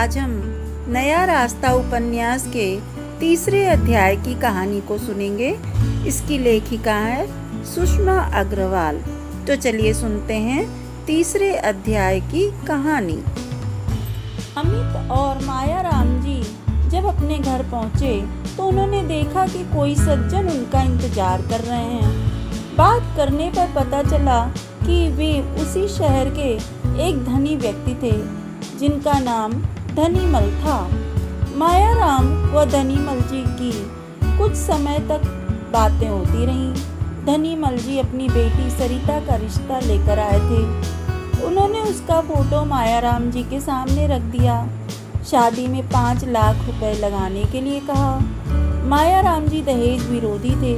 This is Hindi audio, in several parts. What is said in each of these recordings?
आज हम नया रास्ता उपन्यास के तीसरे अध्याय की कहानी को सुनेंगे। इसकी लेखिका है सुषमा अग्रवाल। तो चलिए सुनते हैं तीसरे अध्याय की कहानी। अमित और मायाराम जी जब अपने घर पहुंचे तो उन्होंने देखा कि कोई सज्जन उनका इंतजार कर रहे हैं। बात करने पर पता चला कि वे उसी शहर के एक धनी व्यक्ति थे जिनका नाम धनीमल था। मायाराम व धनीमल जी की कुछ समय तक बातें होती रहीं। धनीमल जी अपनी बेटी सरिता का रिश्ता लेकर आए थे। उन्होंने उसका फोटो मायाराम जी के सामने रख दिया। शादी में 5 लाख रुपए लगाने के लिए कहा। मायाराम जी दहेज विरोधी थे।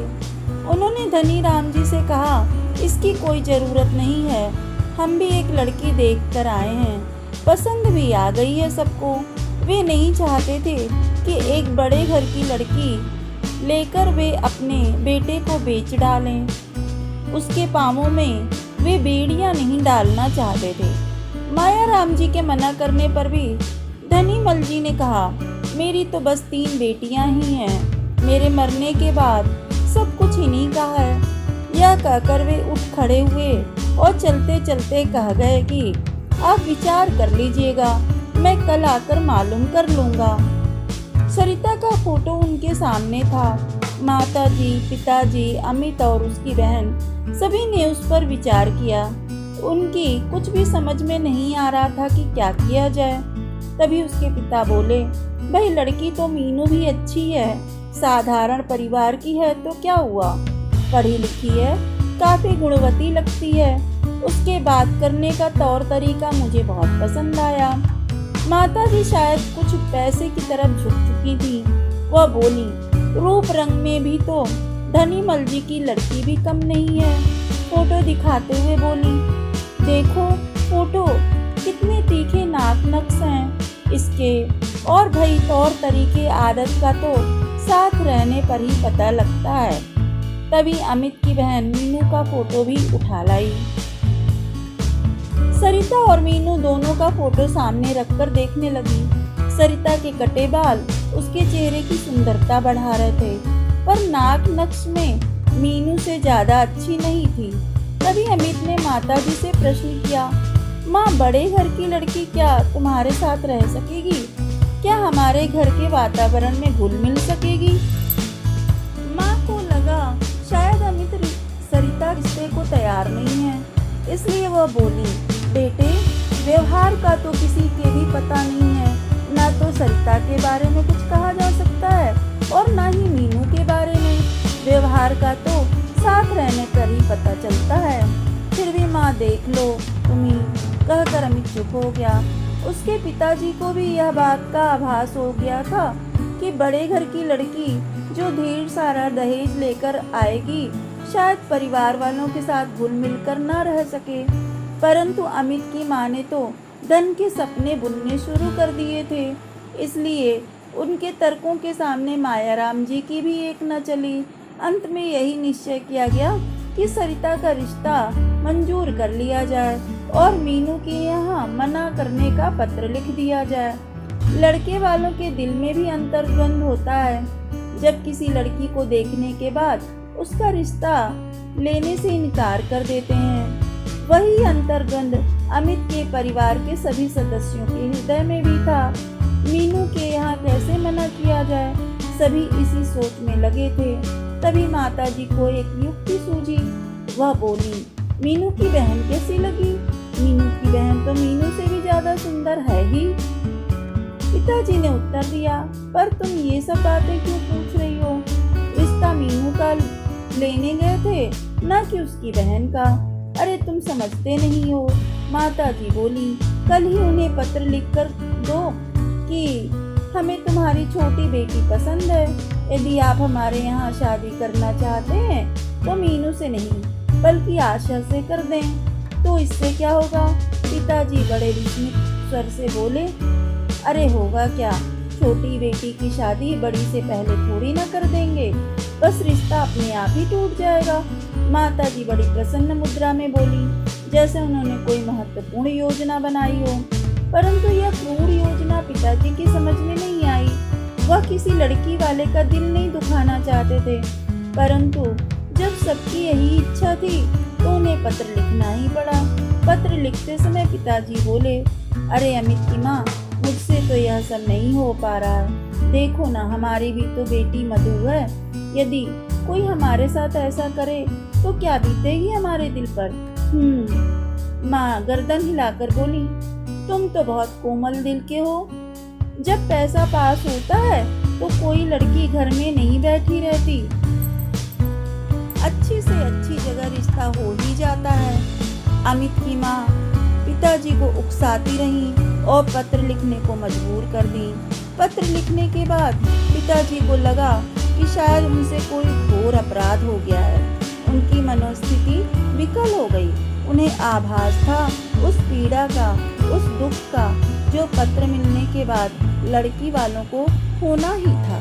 उन्होंने धनीराम जी से कहा, इसकी कोई ज़रूरत नहीं है, हम भी एक लड़की देख कर आए हैं, पसंद भी आ गई है सबको। वे नहीं चाहते थे कि एक बड़े घर की लड़की लेकर वे अपने बेटे को बेच डालें। उसके पाँवों में वे बेड़ियां नहीं डालना चाहते थे। मायाराम जी के मना करने पर भी धनीमल जी ने कहा, मेरी तो बस 3 बेटियां ही हैं, मेरे मरने के बाद सब कुछ इन्हीं का है। यह कहकर वे उठ खड़े हुए और चलते चलते कह गए कि आप विचार कर लीजिएगा, मैं कल आकर मालूम कर लूँगा। सरिता का फोटो उनके सामने था। माताजी, पिताजी, अमित और उसकी बहन सभी ने उस पर विचार किया। उनकी कुछ भी समझ में नहीं आ रहा था कि क्या किया जाए। तभी उसके पिता बोले, भाई लड़की तो मीनू भी अच्छी है, साधारण परिवार की है तो क्या हुआ, पढ़ी लिखी है, काफ़ी गुणवती लगती है, उसके बात करने का तौर तरीका मुझे बहुत पसंद आया। माताजी शायद कुछ पैसे की तरफ झुक चुकी थी। वह बोली, रूप रंग में भी तो धनीमल जी की लड़की भी कम नहीं है। फोटो दिखाते हुए बोली, देखो फोटो कितने तीखे नाक नक्श हैं इसके, और भाई तौर तरीके आदत का तो साथ रहने पर ही पता लगता है। तभी अमित की बहन मीनू का फोटो भी उठा लाई। सरिता और मीनू दोनों का फोटो सामने रखकर देखने लगी। सरिता के कटे बाल उसके चेहरे की सुंदरता बढ़ा रहे थे, पर नाक नक्श में मीनू से ज्यादा अच्छी नहीं थी। तभी अमित ने माताजी से प्रश्न किया, माँ बड़े घर की लड़की क्या तुम्हारे साथ रह सकेगी? क्या हमारे घर के वातावरण में घुल मिल सकेगी? माँ को लगा शायद अमित सरिता रिश्ते को तैयार नहीं है, इसलिए वह बोली, बेटे व्यवहार का तो किसी के भी पता नहीं है, ना तो सरिता के बारे में कुछ कहा जा सकता है और ना ही मीनू के बारे में। व्यवहार का तो साथ रहने पर ही पता चलता है। फिर भी माँ देख लो तुम्ही, कहकर अमित चुप हो गया। उसके पिताजी को भी यह बात का आभास हो गया था कि बड़े घर की लड़की जो ढेर सारा दहेज लेकर आएगी शायद परिवार वालों के साथ घुल मिल कर न रह सके। परंतु अमित की माँ ने तो धन के सपने बुनने शुरू कर दिए थे, इसलिए उनके तर्कों के सामने मायाराम जी की भी एक न चली। अंत में यही निश्चय किया गया कि सरिता का रिश्ता मंजूर कर लिया जाए और मीनू के यहाँ मना करने का पत्र लिख दिया जाए। लड़के वालों के दिल में भी अंतर्द्वंद होता है। जब किसी लड़की को देखने के बाद उसका रिश्ता लेने से इनकार कर देते हैं, वही अंतर्द्वंद अमित के परिवार के सभी सदस्यों के हृदय में भी था। मीनू के यहाँ कैसे मना किया जाए, सभी इसी सोच में लगे थे। तभी माताजी को एक युक्ति सूझी। वह बोली, मीनू की बहन कैसी लगी? मीनू की बहन तो मीनू से भी ज्यादा सुंदर है ही। पिताजी ने उत्तर दिया, पर तुम ये सब बातें क्यों पूछ रही हो? रिश्ता मीनू का लेने गए थे, न कि उसकी बहन का। अरे तुम समझते नहीं हो। माताजी बोली, कल ही उन्हें पत्र लिखकर दो कि हमें तुम्हारी छोटी बेटी पसंद है। यदि आप हमारे यहाँ शादी करना चाहते हैं तो मीनू से नहीं बल्कि आशा से कर दें। तो इससे क्या होगा? पिताजी बड़े विस्मित स्वर से बोले, अरे होगा क्या, छोटी बेटी की शादी बड़ी से पहले थोड़ी ना कर देंगे, बस रिश्ता अपने आप ही टूट जाएगा। माताजी बड़ी प्रसन्न मुद्रा में बोली, जैसे उन्होंने कोई महत्वपूर्ण योजना बनाई हो। परंतु यह क्रूर योजना पिताजी की समझ में नहीं आई। वह किसी लड़की वाले का दिल नहीं दुखाना चाहते थे, परंतु जब सबकी यही इच्छा थी तो उन्हें पत्र लिखना ही पड़ा। पत्र लिखते समय पिताजी बोले, अरे अमित की माँ, मुझसे तो यह सब नहीं हो पा रहा है। देखो ना, हमारी भी तो बेटी मधु है। यदि कोई हमारे साथ ऐसा करे तो क्या बीतेगी हमारे दिल पर। माँ गर्दन हिलाकर बोली, तुम तो बहुत कोमल दिल के हो। जब पैसा पास होता है तो कोई लड़की घर में नहीं बैठी रहती, अच्छी से अच्छी जगह रिश्ता हो ही जाता है। अमित की माँ पिताजी को उकसाती रही और पत्र लिखने को मजबूर कर दी। पत्र लिखने के बाद पिताजी को लगा कि शायद उनसे कोई घोर अपराध हो गया है। उनकी मनोस्थिति विकल हो गई। उन्हें आभास था उस पीड़ा का, उस दुख का जो पत्र मिलने के बाद लड़की वालों को होना ही था।